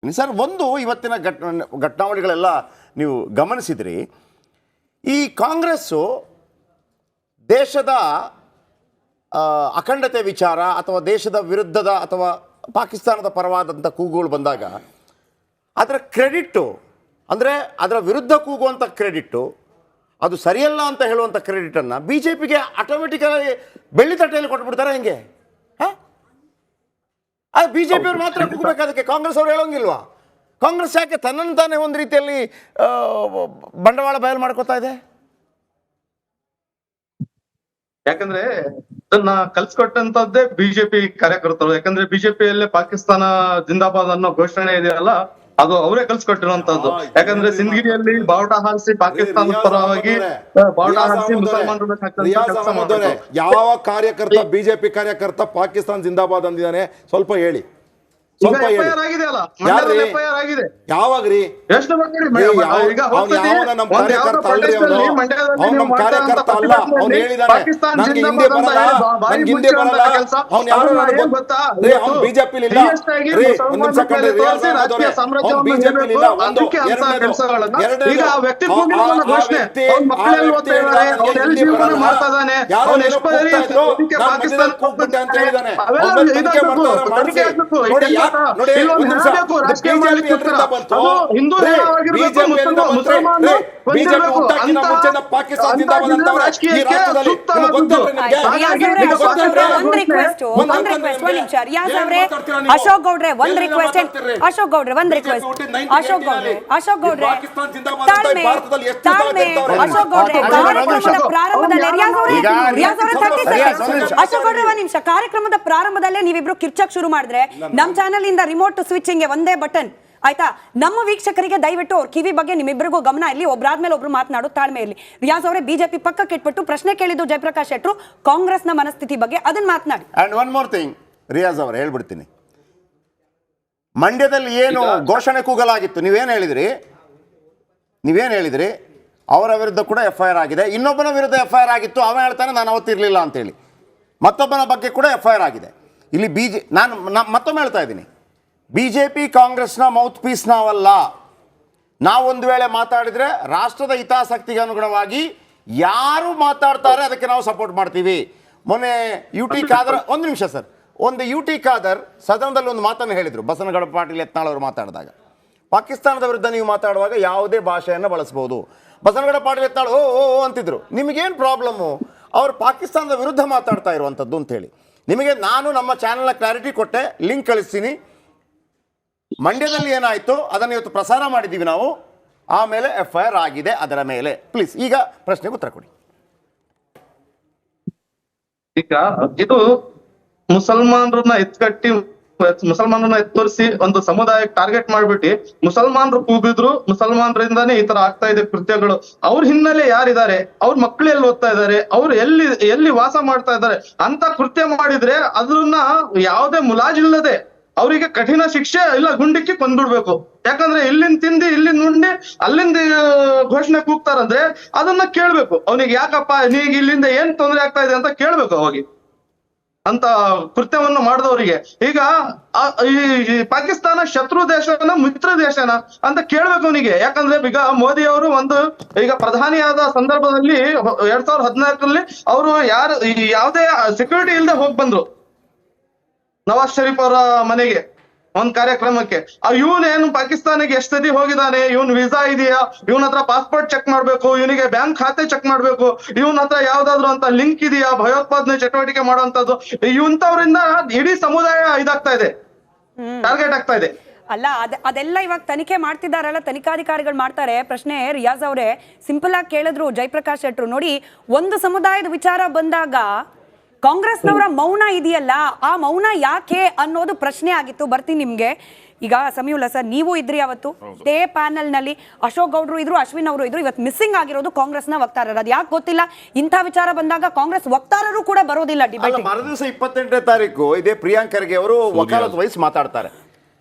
Sir, ಒಂದು ಇವತ್ತಿನ ಘಟನಾವಳಿಗಳೆಲ್ಲ ನೀವು ಗಮನಿಸಿದ್ರಿ. ಈ ಕಾಂಗ್ರೆಸ್ಸು ದೇಶದ ಅಖಂಡತೆ ವಿಚಾರ ಅಥವಾ ದೇಶದ ವಿರುದ್ಧದ ಅಥವಾ ಪಾಕಿಸ್ತಾನದ ಪರವಾದಂಥ ಕೂಗುಗಳು ಬಂದಾಗ ಅದರ ಕ್ರೆಡಿಟ್ಟು, ಅಂದರೆ ಅದರ ವಿರುದ್ಧ ಕೂಗುವಂಥ ಕ್ರೆಡಿಟ್ಟು, ಅದು ಸರಿಯಲ್ಲ ಅಂತ ಹೇಳುವಂಥ ಕ್ರೆಡಿಟನ್ನು ಬಿ ಜೆ ಪಿಗೆ ಆಟೋಮೆಟಿಕಲಿ ಬೆಳ್ಳಿ ತಟ್ಟೆಯಲ್ಲಿ ಕೊಟ್ಬಿಡ್ತಾರೆ. ಹೆಂಗೆ ಬಿ ಜೆ ಪಿಯವ್ರು ಮಾತ್ರ ಕೂಗಬೇಕು, ಅದಕ್ಕೆ ಕಾಂಗ್ರೆಸ್ ಅವ್ರು ಹೇಳೋಂಗಿಲ್ವಾ? ಕಾಂಗ್ರೆಸ್ ಯಾಕೆ ತನ್ನನ್ನು ತಾನೇ ಒಂದು ರೀತಿಯಲ್ಲಿ ಬಂಡವಾಳ ಬಯಲು ಮಾಡ್ಕೋತಾ ಇದೆ? ಯಾಕಂದ್ರೆ ಇದನ್ನ ಕಲ್ಸ್ಕೊಟ್ಟಂತದ್ದೇ ಬಿಜೆಪಿ ಕಾರ್ಯಕರ್ತರು. ಯಾಕಂದ್ರೆ ಬಿಜೆಪಿಯಲ್ಲೇ ಪಾಕಿಸ್ತಾನ ಜಿಂದಾಬಾದ್ ಅನ್ನೋ ಘೋಷಣೆ ಇದೆಯಲ್ಲ, ಅದು ಅವರೇ ಕಲ್ಸ್ಕೊಟ್ಟಿರುವಂತದ್ದು. ಯಾಕಂದ್ರೆ ಸಿಂದಗಿರಿಯಲ್ಲಿ ಬಾವುಟ ಹಾರಿಸಿ ಪಾಕಿಸ್ತಾನದ ಪರವಾಗಿ ಬಾವುಟ ಹಾರಿಸಿ ಮುಸಲ್ಮಾನರು ಕೆಲಸ ಮಾಡಿದ್ರು. ಯಾವ ಕಾರ್ಯಕರ್ತ ಬಿಜೆಪಿ ಕಾರ್ಯಕರ್ತ ಪಾಕಿಸ್ತಾನ ಜಿಂದಾಬಾದ್ ಅಂದಿದ್ದಾನೆ? ಸ್ವಲ್ಪ ಹೇಳಿ. ಯಾವಾಗ್ರಿ? ಯೋಚನೆ ಮಾಡ್ಕೊಳ್ಳಿ. ನಮ್ಮ ಕಾರ್ಯಕರ್ತ ಅಲ್ರಿ, ಅವ್ನು ನಮ್ಮ ಕಾರ್ಯಕರ್ತ ಅಲ್ಲ. ಅವ್ನು ಹೇಳಿದಾನೆ ನಂಗೆ ಹಿಂದೆ ಬರಲ್ಲ, ನಂಗೆ ಹಿಂದೆ ಬರಲ್ಲ. ಅವ್ನು ಯಾರು ನನಗೆ ಗೊತ್ತಾ? ಅವ್ನು ಬಿಜೆಪಿ ಇಲ್ಲ. ಒಂದ್ ನಿಮಿಷ ಕಂಡ್ರಿ, ಅವ್ನು ಬಿಜೆಪಿ ಇಲ್ಲ. ಒಂದು ಅಶೋಕ್ ಗೌಡ್ರೆ ಒಂದ್ ರಿಕ್ವೆಸ್ಟ್. ಅಶೋಕ್ ಗೌಡ್ರೆ ಒಂದ್ ರಿಕ್ವೆಸ್ಟ್. ಅಶೋಕ್ ಗೌಡ್ರೆ ಅಶೋಕ್ ಗೌಡ್ರೆ ತಾಳ್ಮೆ ತಾಳ್ಮೆ. ಅಶೋಕ್ ಗೌಡ್ರೆ ಕಾರ್ಯಕ್ರಮದ ಪ್ರಾರಂಭದಲ್ಲಿ ಅಶೋಕ್ ಗೌಡ್ರೆ ಒಂದ್ ನಿಮಿಷ. ಕಾರ್ಯಕ್ರಮದ ಪ್ರಾರಂಭದಲ್ಲೇ ನೀವಿಬ್ರು ಕಿರ್ಚಕ್ ಶುರು ಮಾಡಿದ್ರೆ ನಮ್ ಚಾನಲ್ ಇಂದ ರಿಮೋಟ್ ಸ್ವಿಚಿಂಗ್ ಒಂದೇ ಬಟನ್ ಆಯ್ತಾ? ನಮ್ಮ ವೀಕ್ಷಕರಿಗೆ ದಯವಿಟ್ಟು ಅವ್ರ ಕಿವಿ ಬಗ್ಗೆ ನಿಮ್ಮಿಬ್ಬರಿಗೂ ಗಮನ ಇಲ್ಲಿ, ಒಬ್ರಾದ್ಮೇಲೆ ಒಬ್ರು ಮಾತನಾಡೋ ತಾಳ್ಮೆ ಇರಲಿ. ರಿಯಾಜ್ ಅವರೇ ಬಿಜೆಪಿ ಪಕ್ಕಕ್ಕೆ ಇಟ್ಬಿಟ್ಟು ಪ್ರಶ್ನೆ ಕೇಳಿದ್ದು ಜಯಪ್ರಕಾಶ್ ಶೆಟ್ಟರು ಕಾಂಗ್ರೆಸ್ನ ಮನಸ್ಥಿತಿ ಬಗ್ಗೆ, ಅದನ್ನ ಮಾತನಾಡಿ. And one more thing Riyaz ಅವರೇ, ಹೇಳ್ಬಿಡ್ತೀನಿ. ಮಂಡ್ಯದಲ್ಲಿ ಏನು ಘೋಷಣೆ ಕೂಗಲಾಗಿತ್ತು, ನೀವೇನು ಹೇಳಿದ್ರಿ? ಅವರ ವಿರುದ್ಧ ಕೂಡ FIR ಆಗಿದೆ. ಇನ್ನೊಬ್ಬನ ವಿರುದ್ಧ FIR ಆಗಿತ್ತು, ಅವ ಹೇಳ್ತಾನೆ ನಾನು ಅವತ್ತಿರಲಿಲ್ಲ ಅಂತೇಳಿ. ಮತ್ತೊಬ್ಬನ ಬಗ್ಗೆ ಕೂಡ FIR ಆಗಿದೆ. ಇಲ್ಲಿ ನಾನು ಮತ್ತೊಮ್ಮೆ ಹೇಳ್ತಾ ಇದ್ದೀನಿ, BJP ಕಾಂಗ್ರೆಸ್ನ ಮೌತ್ ಪೀಸ್ ನಾವಲ್ಲ. ನಾವೊಂದು ವೇಳೆ ಮಾತಾಡಿದರೆ ರಾಷ್ಟ್ರದ ಹಿತಾಸಕ್ತಿಗೆ ಅನುಗುಣವಾಗಿ ಯಾರು ಮಾತಾಡ್ತಾರೆ ಅದಕ್ಕೆ ನಾವು ಸಪೋರ್ಟ್ ಮಾಡ್ತೀವಿ. ಮೊನ್ನೆ UT ಖಾದರ್, ಒಂದು ನಿಮಿಷ ಸರ್, ಒಂದು UT ಖಾದರ್ ಸದನದಲ್ಲಿ ಒಂದು ಮಾತನ್ನು ಹೇಳಿದರು. ಬಸನಗೌಡ ಪಾಟೀಲ್ ಯತ್ನಾಳ್ ಅವರು ಮಾತಾಡಿದಾಗ, ಪಾಕಿಸ್ತಾನದ ವಿರುದ್ಧ ನೀವು ಮಾತಾಡುವಾಗ ಯಾವುದೇ ಭಾಷೆಯನ್ನು ಬಳಸ್ಬೋದು. ಬಸನಗೌಡ ಪಾಟೀಲ್ ಯತ್ನಾಳ್ ಓ ಅಂತಿದ್ರು. ನಿಮಗೇನು ಪ್ರಾಬ್ಲಮ್ಮು? ಅವರು ಪಾಕಿಸ್ತಾನದ ವಿರುದ್ಧ ಮಾತಾಡ್ತಾ ಇರುವಂಥದ್ದು ಅಂತೇಳಿ. ನಿಮಗೆ ನಾನು ನಮ್ಮ ಚಾನಲ್ನ ಕ್ಲಾರಿಟಿ ಕೊಟ್ಟೆ, ಲಿಂಕ್ ಕಳಿಸ್ತೀನಿ. ಮಂಡ್ಯದಲ್ಲಿ ಏನಾಯಿತು ಅದನ್ನು ಇವತ್ತು ಪ್ರಸಾರ ಮಾಡಿದ್ದೀವಿ ನಾವು. ಆಮೇಲೆ FIR ಆಗಿದೆ ಅದರ ಮೇಲೆ. ಪ್ಲೀಸ್ ಈಗ ಪ್ರಶ್ನೆಗೆ ಉತ್ತರ ಕೊಡಿ. ಈಗ ಇದು ಮುಸಲ್ಮಾನರನ್ನ ಮುಸಲ್ಮಾನರನ್ನ ಎತ್ತರಿಸಿ ಒಂದು ಸಮುದಾಯಕ್ಕೆ ಟಾರ್ಗೆಟ್ ಮಾಡ್ಬಿಟ್ಟು ಮುಸಲ್ಮಾನರು ಕೂಗಿದ್ರು, ಮುಸಲ್ಮಾನರಿಂದಾನೇ ಈ ತರ ಆಗ್ತಾ ಇದೆ ಕೃತ್ಯಗಳು. ಅವ್ರ ಹಿನ್ನೆಲೆ ಯಾರಿದ್ದಾರೆ, ಅವ್ರ ಮಕ್ಳು ಎಲ್ಲಿ ಓದ್ತಾ ಇದ್ದಾರೆ, ಅವ್ರು ಎಲ್ಲಿ ವಾಸ ಮಾಡ್ತಾ ಇದ್ದಾರೆ ಅಂತ ಕೃತ್ಯ ಮಾಡಿದ್ರೆ ಅದನ್ನ ಯಾವುದೇ ಮುಲಾಜಿಲ್ಲದೆ ಅವರಿಗೆ ಕಠಿಣ ಶಿಕ್ಷೆ ಇಲ್ಲ ಗುಂಡಿಕ್ಕಿ ಕೊಂದ್ಬಿಡ್ಬೇಕು. ಯಾಕಂದ್ರೆ ಇಲ್ಲಿಂದ ತಿಂದಿ ಇಲ್ಲಿಂದ ನುಂಡಿ ಅಲ್ಲಿಂದ ಘೋಷಣೆ ಕೂಗ್ತಾರಂದ್ರೆ ಅದನ್ನ ಕೇಳ್ಬೇಕು. ಅವನಿಗೆ ಯಾಕಪ್ಪ ನೀಗ ಇಲ್ಲಿಂದ ಏನ್ ತೊಂದರೆ ಆಗ್ತಾ ಇದೆ ಅಂತ ಕೇಳ್ಬೇಕು ಅವಾಗಿ, ಅಂತ ಕೃತ್ಯವನ್ನು ಮಾಡಿದವರಿಗೆ. ಈಗ ಈ ಪಾಕಿಸ್ತಾನ ಶತ್ರು ದೇಶನ ಮಿತ್ರ ದೇಶನ ಅಂತ ಕೇಳ್ಬೇಕು ಅವನಿಗೆ. ಯಾಕಂದ್ರೆ ಈಗ ಮೋದಿ ಅವರು ಈಗ ಪ್ರಧಾನಿಯಾದ ಸಂದರ್ಭದಲ್ಲಿ 2014ರಲ್ಲಿ ಅವರು ಯಾವುದೇ ಸೆಕ್ಯೂರಿಟಿ ಇಲ್ಲದೆ ಹೋಗಿ ಬಂದ್ರು ನವಾಜ್ ಶರೀಫ್ ಅವರ ಮನೆಗೆ ಒಂದ್ ಕಾರ್ಯಕ್ರಮಕ್ಕೆ. ಇವನ್ ಏನು ಪಾಕಿಸ್ತಾನಿಗೆ ಎಷ್ಟು ಸತಿ ಹೋಗಿದ್ದಾನೆ, ಇವನ್ ವೀಸಾ ಇದೆಯಾ, ಇವನ್ ಹತ್ರ ಪಾಸ್ಪೋರ್ಟ್ ಚೆಕ್ ಮಾಡ್ಬೇಕು, ಇವನಿಗೆ ಬ್ಯಾಂಕ್ ಖಾತೆ ಚೆಕ್ ಮಾಡ್ಬೇಕು, ಇವನ್ ಹತ್ರ ಯಾವ್ದಾದ್ರು ಅಂತ ಲಿಂಕ್ ಇದೆಯಾ ಭಯೋತ್ಪಾದನೆ ಚಟುವಟಿಕೆ ಮಾಡುವಂತದ್ದು. ಇಂಥವ್ರಿಂದ ಇಡೀ ಸಮುದಾಯ ಇದಾಗ್ತಾ ಇದೆ, ಟಾರ್ಗೆಟ್ ಆಗ್ತಾ ಇದೆ. ಅಲ್ಲ ಅದೆಲ್ಲ ಇವಾಗ ತನಿಖೆ ಮಾಡ್ತಿದ್ದಾರಲ್ಲ, ತನಿಖಾಧಿಕಾರಿಗಳು ಮಾಡ್ತಾರೆ. ಪ್ರಶ್ನೆ ರಿಯಾಜ್ ಅವರೇ ಸಿಂಪಲ್ ಆಗಿ ಕೇಳಿದ್ರು ಜಯಪ್ರಕಾಶ್ ಶೆಟ್ಟರು. ನೋಡಿ, ಒಂದು ಸಮುದಾಯದ ವಿಚಾರ ಬಂದಾಗ ಕಾಂಗ್ರೆಸ್ನವರ ಮೌನ ಇದೆಯಲ್ಲ, ಆ ಮೌನ ಯಾಕೆ ಅನ್ನೋದು ಪ್ರಶ್ನೆ ಆಗಿತ್ತು. ಬರ್ತೀನಿ ನಿಮ್ಗೆ. ಈಗ ಸಮೀವುಲ್ಲಾ ಸರ್, ನೀವು ಇದ್ರಿ ಅವತ್ತು ಇದೇ ಪ್ಯಾನಲ್ ನಲ್ಲಿ, ಅಶೋಕ್ ಗೌಡ್ರು ಇದ್ರು, ಅಶ್ವಿನ್ ಅವರು ಇದ್ರು. ಇವತ್ತು ಮಿಸ್ಸಿಂಗ್ ಆಗಿರೋದು ಕಾಂಗ್ರೆಸ್ನ ವಕ್ತಾರರು. ಅದು ಯಾಕೆ ಗೊತ್ತಿಲ್ಲ, ಇಂಥ ವಿಚಾರ ಬಂದಾಗ ಕಾಂಗ್ರೆಸ್ ವಕ್ತಾರರು ಕೂಡ ಬರೋದಿಲ್ಲ ಡಿಬೇಟ್. ಮರುದಿವಸ 28ನೇ ತಾರೀಕು ಇದೇ ಪ್ರಿಯಾಂಕ್ ಖರ್ಗೆ ಅವರು ವಕಾಲತ್ ವಹಿಸಿ ಮಾತಾಡ್ತಾರೆ.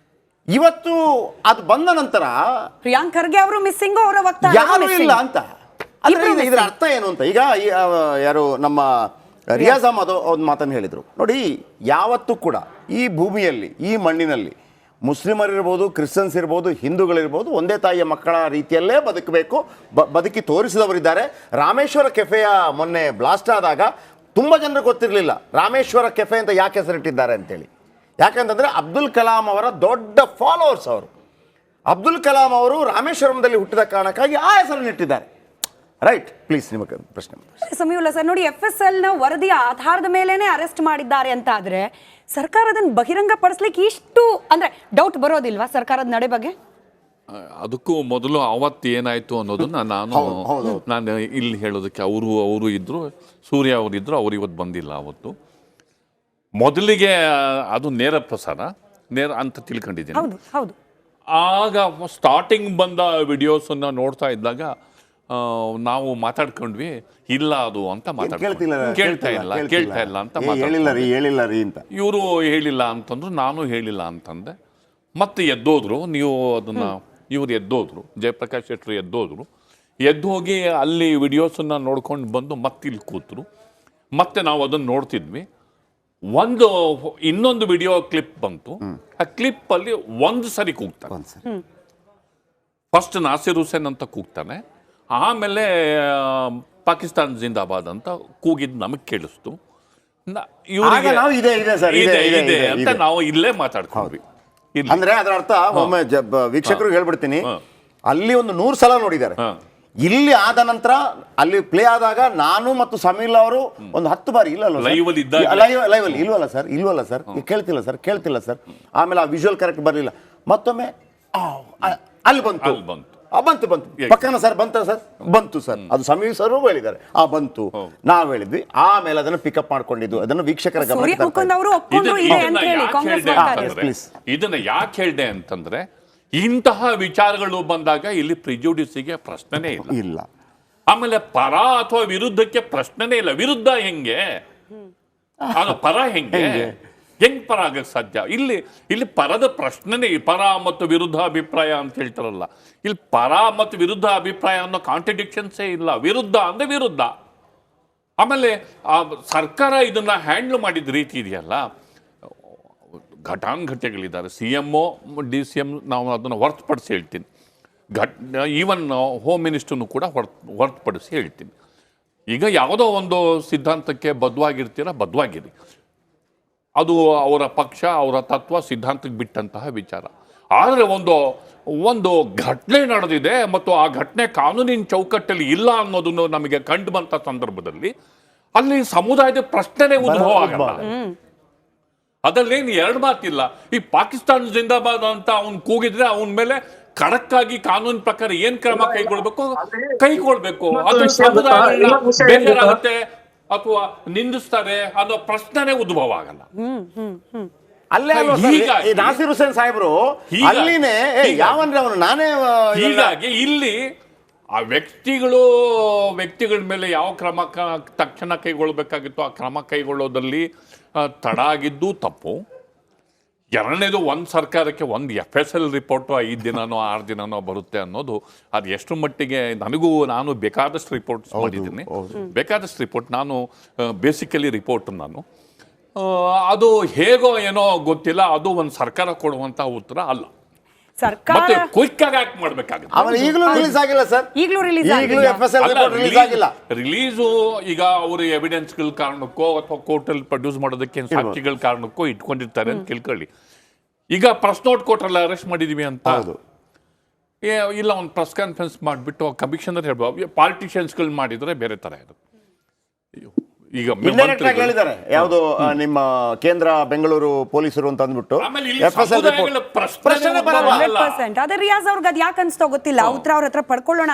ಇವತ್ತು ಅದು ಬಂದ ನಂತರ ಪ್ರಿಯಾಂಕ್ ಖರ್ಗೆ ಅವರು ಮಿಸ್ಸಿಂಗ್, ಅವರ ವಕ್ತಾರ ಯಾರು ಇಲ್ಲ ಅಂತ. ಇದರ ಅರ್ಥ ಏನು ಅಂತ ಈಗ ಯಾರು ನಮ್ಮ ರಿಯಾಜ್ ಅಹಮದ್ ಒಂದು ಮಾತನ್ನು ಹೇಳಿದರು ನೋಡಿ, ಯಾವತ್ತೂ ಕೂಡ ಈ ಭೂಮಿಯಲ್ಲಿ ಈ ಮಣ್ಣಿನಲ್ಲಿ ಮುಸ್ಲಿಮರಿರ್ಬೋದು, ಕ್ರಿಶ್ಚಿಯನ್ಸ್ ಇರ್ಬೋದು, ಹಿಂದೂಗಳಿರ್ಬೋದು, ಒಂದೇ ತಾಯಿಯ ಮಕ್ಕಳ ರೀತಿಯಲ್ಲೇ ಬದುಕಬೇಕು, ಬದುಕಿ ತೋರಿಸಿದವರಿದ್ದಾರೆ. ರಾಮೇಶ್ವರ ಕೆಫೆಯ ಮೊನ್ನೆ ಬ್ಲಾಸ್ಟ್ ಆದಾಗ ತುಂಬ ಜನರಿಗೆ ಗೊತ್ತಿರಲಿಲ್ಲ ರಾಮೇಶ್ವರ ಕೆಫೆ ಅಂತ ಯಾಕೆ ಹೆಸರಿಟ್ಟಿದ್ದಾರೆ ಅಂತೇಳಿ. ಯಾಕಂತಂದರೆ ಅಬ್ದುಲ್ ಕಲಾಂ ಅವರ ದೊಡ್ಡ ಫಾಲೋವರ್ಸ್ ಅವರು. ಅಬ್ದುಲ್ ಕಲಾಂ ಅವರು ರಾಮೇಶ್ವರಂದಲ್ಲಿ ಹುಟ್ಟಿದ ಕಾರಣಕ್ಕಾಗಿ ಆ ಹೆಸರನ್ನು ಇಟ್ಟಿದ್ದಾರೆ. ರೈಟ್, ಪ್ಲೀಸ್ ನಿಮಗೆ ಪ್ರಶ್ನೆ. ಸಮೀವುಲ್ಲಾ ಸರ್, ನೋಡಿ FSL ನ ವರದಿಯ ಆಧಾರದ ಮೇಲೇನೆ ಅರೆಸ್ಟ್ ಮಾಡಿದ್ದಾರೆ ಅಂತ ಆದ್ರೆ ಸರ್ಕಾರ ಅದನ್ನು ಬಹಿರಂಗ ಪಡಿಸ್ಲಿಕ್ಕೆ ಇಷ್ಟು ಅಂದ್ರೆ ಡೌಟ್ ಬರೋದಿಲ್ವಾ ಸರ್ಕಾರದ ನಡೆ ಬಗ್ಗೆ? ಅದಕ್ಕೂ ಮೊದಲು ಅವತ್ತು ಏನಾಯ್ತು ಅನ್ನೋದನ್ನ ನಾನು ಇಲ್ಲಿ ಹೇಳೋದಕ್ಕೆ ಅವರು ಇದ್ರು, ಸೂರ್ಯ ಅವರಿದ್ರು, ಅವ್ರು ಇವತ್ತು ಬಂದಿಲ್ಲ. ಅವತ್ತು ಮೊದಲಿಗೆ ಅದು ನೇರ ಪ್ರಸಾರ ಅಂತ ತಿಳ್ಕೊಂಡಿದ್ದೀನಿ. ಹೌದು ಹೌದು. ಆಗ ಸ್ಟಾರ್ಟಿಂಗ್ ಬಂದ ವಿಡಿಯೋಸನ್ನು ನೋಡ್ತಾ ಇದ್ದಾಗ ನಾವು ಮಾತಾಡ್ಕೊಂಡ್ವಿ, ಇಲ್ಲ ಅದು ಅಂತ ಕೇಳ್ತಾ ಇಲ್ಲ ಅಂತ ಹೇಳಿಲ್ಲ ರೀ ಅಂತ ಇವರು ಹೇಳಿಲ್ಲ ಅಂತಂದ್ರು, ನಾನು ಹೇಳಿಲ್ಲ ಅಂತಂದೆ. ಮತ್ತೆ ಎದ್ದೋದ್ರು, ನೀವು ಅದನ್ನ ಇವ್ರು ಎದ್ದೋದ್ರು, ಜಯಪ್ರಕಾಶ್ ಶೆಟ್ಟರು ಎದ್ದೋದ್ರು. ಎದ್ದು ಹೋಗಿ ಅಲ್ಲಿ ವಿಡಿಯೋಸನ್ನು ನೋಡ್ಕೊಂಡು ಬಂದು ಮತ್ತೆ ಇಲ್ಲಿ ಕೂತರು. ಮತ್ತೆ ನಾವು ಅದನ್ನು ನೋಡ್ತಿದ್ವಿ. ಇನ್ನೊಂದು ವಿಡಿಯೋ ಕ್ಲಿಪ್ ಬಂತು. ಆ ಕ್ಲಿಪ್ಪಲ್ಲಿ ಒಂದು ಸರಿ ಕೂಗ್ತಾನೆ. ಫಸ್ಟ್ ನಾಸಿರ್ ಹುಸೇನ್ ಅಂತ ಕೂಗ್ತಾನೆ, ಆಮೇಲೆ ಪಾಕಿಸ್ತಾನ್ ಜಿಂದಾಬಾದ್ ಅಂತ ಕೂಗಿದ್ದು ನಮಗೆ ಕೇಳಿಸ್ತು. ಇದೆ ಅಂತ ನಾವು ಇಲ್ಲೇ ಮಾತಾಡ್ಕೊಂಡ್ವಿ. ಅಂದ್ರೆ ಅದರ ಅರ್ಥ ಒಮ್ಮೆ ವೀಕ್ಷಕರು ಹೇಳ್ಬಿಡ್ತೀನಿ, ಅಲ್ಲಿ ಒಂದು 100 ಸಲ ನೋಡಿದ್ದಾರೆ. ಇಲ್ಲಿ ಆದ ನಂತರ ಅಲ್ಲಿ ಪ್ಲೇ ಆದಾಗ ನಾನು ಮತ್ತು ಸಮೀಲ್ ಅವರು ಒಂದು 10 ಬಾರಿ ಲೈವ್ ಇಲ್ವಲ್ಲ ಸರ್ ಕೇಳ್ತಿಲ್ಲ ಸರ್. ಆಮೇಲೆ ಆ ವಿಜುವಲ್ ಕರೆಕ್ಟ್ ಬರಲಿಲ್ಲ. ಮತ್ತೊಮ್ಮೆ ಅಲ್ಲಿ ಬಂತು ಪಕ್ಕನ ಸರ್ ಬಂತು ಸರ್ ಅದು ಸಮೀರ್ ಸರ್ ಹೇಳಿದ್ದಾರೆ, ಬಂತು, ನಾವು ಹೇಳಿದ್ವಿ. ಆಮೇಲೆ ಅದನ್ನು ಪಿಕಪ್ ಮಾಡ್ಕೊಂಡಿದ್ದು, ಅದನ್ನು ವೀಕ್ಷಕರ ಇದನ್ನ ಯಾಕೆ ಹೇಳಿದೆ ಅಂತಂದ್ರೆ, ಇಂತಹ ವಿಚಾರಗಳು ಬಂದಾಗ ಇಲ್ಲಿ ಪ್ರಿಜುಡಿಸಿಗೆ ಪ್ರಶ್ನೆನೇ ಇಲ್ಲ. ಆಮೇಲೆ ಪರ ಅಥವಾ ವಿರುದ್ಧಕ್ಕೆ ಪ್ರಶ್ನೆನೇ ಇಲ್ಲ. ವಿರುದ್ಧ ಹೆಂಗೆ, ಆಗ ಪರ ಹೆಂಗ್ ಪರ ಆಗಕ್ಕೆ ಸಾಧ್ಯ? ಇಲ್ಲಿ ಪರದ ಪ್ರಶ್ನೆನೇ, ಪರ ಮತ್ತು ವಿರುದ್ಧ ಅಭಿಪ್ರಾಯ ಅಂತ ಹೇಳ್ತಾರಲ್ಲ, ಇಲ್ಲಿ ಪರ ಮತ್ತು ವಿರುದ್ಧ ಅಭಿಪ್ರಾಯ ಅನ್ನೋ ಕಾಂಟ್ರಡಿಕ್ಷನ್ಸೇ ಇಲ್ಲ. ವಿರುದ್ಧ ಅಂದ್ರೆ ವಿರುದ್ಧ. ಆಮೇಲೆ ಆ ಸರ್ಕಾರ ಇದನ್ನ ಹ್ಯಾಂಡಲ್ ಮಾಡಿದ ರೀತಿ ಇದೆಯಲ್ಲ, ಘಟಾನುಘಟಿಗಳಿದ್ದಾರೆ. CM, DCM ನಾವು ಅದನ್ನು ಹೊರತುಪಡಿಸಿ ಹೇಳ್ತೀನಿ. ಈವನ್ ಹೋಮ್ ಮಿನಿಸ್ಟರ್ನು ಕೂಡ ಹೊರತುಪಡಿಸಿ ಹೇಳ್ತೀನಿ. ಈಗ ಯಾವುದೋ ಒಂದು ಸಿದ್ಧಾಂತಕ್ಕೆ ಬದ್ಧವಾಗಿರಿ. ಅದು ಅವರ ಪಕ್ಷ, ಅವರ ತತ್ವ, ಸಿದ್ಧಾಂತಕ್ಕೆ ಬಿಟ್ಟಂತಹ ವಿಚಾರ. ಆದರೆ ಒಂದು ಘಟನೆ ನಡೆದಿದೆ ಮತ್ತು ಆ ಘಟನೆ ಕಾನೂನಿನ ಚೌಕಟ್ಟಲ್ಲಿ ಇಲ್ಲ ಅನ್ನೋದನ್ನು ನಮಗೆ ಕಂಡು ಬಂತ ಸಂದರ್ಭದಲ್ಲಿ ಅಲ್ಲಿ ಸಮುದಾಯದ ಪ್ರಶ್ನೆನೇ ಉದ್ಭವ ಆಗಲ್ಲ. ಅದರಲ್ಲೇನು ಎರಡು ಮಾತಿಲ್ಲ. ಈ ಪಾಕಿಸ್ತಾನ ಜಿಂದಾಬಾದ್ ಅಂತ ಅವ್ನು ಕೂಗಿದ್ರೆ ಅವನ ಮೇಲೆ ಖಡಕ್ ಆಗಿ ಕಾನೂನು ಪ್ರಕಾರ ಏನ್ ಕ್ರಮ ಕೈಗೊಳ್ಬೇಕು. ಅದು ಸಮುದಾಯ ಬೇಜಾರಾಗುತ್ತೆ ಅಥವಾ ನಿಂದಿಸ್ತಾರೆ ಅನ್ನೋ ಪ್ರಶ್ನೆನೇ ಉದ್ಭವ ಆಗಲ್ಲ. ನಾಸಿರ್ ಹುಸೇನ್ ಸಾಹೇಬ್ರು ಅಲ್ಲಿನೇ ಹೀಗಾಗಿ ಇಲ್ಲಿ ಆ ವ್ಯಕ್ತಿಗಳ ಮೇಲೆ ಯಾವ ಕ್ರಮ ತಕ್ಷಣ ಕೈಗೊಳ್ಬೇಕಾಗಿತ್ತು ಆ ಕ್ರಮ ಕೈಗೊಳ್ಳೋದಲ್ಲಿ ತಡ ಆಗಿದ್ದು ತಪ್ಪು. ಎರಡನೇದು, ಒಂದು ಸರ್ಕಾರಕ್ಕೆ ಒಂದು FSL ರಿಪೋರ್ಟು 5 ದಿನನೋ 6 ದಿನನೋ ಬರುತ್ತೆ ಅನ್ನೋದು ಅದು ಎಷ್ಟು ಮಟ್ಟಿಗೆ ನಾನು ಬೇಕಾದಷ್ಟು ರಿಪೋರ್ಟ್ಸ್ ಮಾಡಿದ್ದೀನಿ. ಬೇಕಾದಷ್ಟು ರಿಪೋರ್ಟ್ ನಾನು ಬೇಸಿಕಲಿ ರಿಪೋರ್ಟ್ ನಾನು ಅದು ಹೇಗೋ ಏನೋ ಗೊತ್ತಿಲ್ಲ. ಅದು ಒಂದು ಸರ್ಕಾರ ಕೊಡುವಂತಹ ಉತ್ತರ ಅಲ್ಲ. ಮತ್ತೆ ಕ್ವಿಕ್ ಆಗಿ ಆಕ್ಟ್ ಮಾಡ್ಬೇಕಾಗುತ್ತೆ. ರಿಲೀಸು ಈಗ ಅವರು ಎವಿಡೆನ್ಸ್ಗಳ ಕಾರಣಕ್ಕೋ ಅಥವಾ ಕೋರ್ಟಲ್ಲಿ ಪ್ರೊಡ್ಯೂಸ್ ಮಾಡೋದಕ್ಕೆ ಸಾಕ್ಷಿಗಳ ಕಾರಣಕ್ಕೋ ಇಟ್ಕೊಂಡಿರ್ತಾರೆ ಅಂತ ಕೇಳ್ಕೊಳ್ಳಿ. ಈಗ ಪ್ರೆಸ್ ನೋಟ್ ಕೊಟ್ರಲ್ಲ, ಅರೆಸ್ಟ್ ಮಾಡಿದೀವಿ ಅಂತ, ಇಲ್ಲ ಒಂದು ಪ್ರೆಸ್ ಕಾನ್ಫರೆನ್ಸ್ ಮಾಡಿಬಿಟ್ಟು ಕಮಿಷನರ್ ಹೇಳ್ಬೋದು. ಪಾಲಿಟಿಷಿಯನ್ಸ್ಗಳು ಮಾಡಿದ್ರೆ ಬೇರೆ ತರ ಇರುತ್ತೆ. ಈಗ ಹೇಳಿದ್ದಾರೆ ಯಾವುದು ನಿಮ್ಮ ಕೇಂದ್ರ ಬೆಂಗಳೂರು ಪೊಲೀಸರು ಅಂತ ಅಂದ್ಬಿಟ್ಟು ಅದೇ ರಿಯಾಜ್ ಅವ್ರಿಗೆ ಅದು ಯಾಕೆ ಅನ್ಸ್ತೋ ಗೊತ್ತಿಲ್ಲ. ಉತ್ತರ ಅವ್ರ ಹತ್ರ ಪಡ್ಕೊಳ್ಳೋಣ.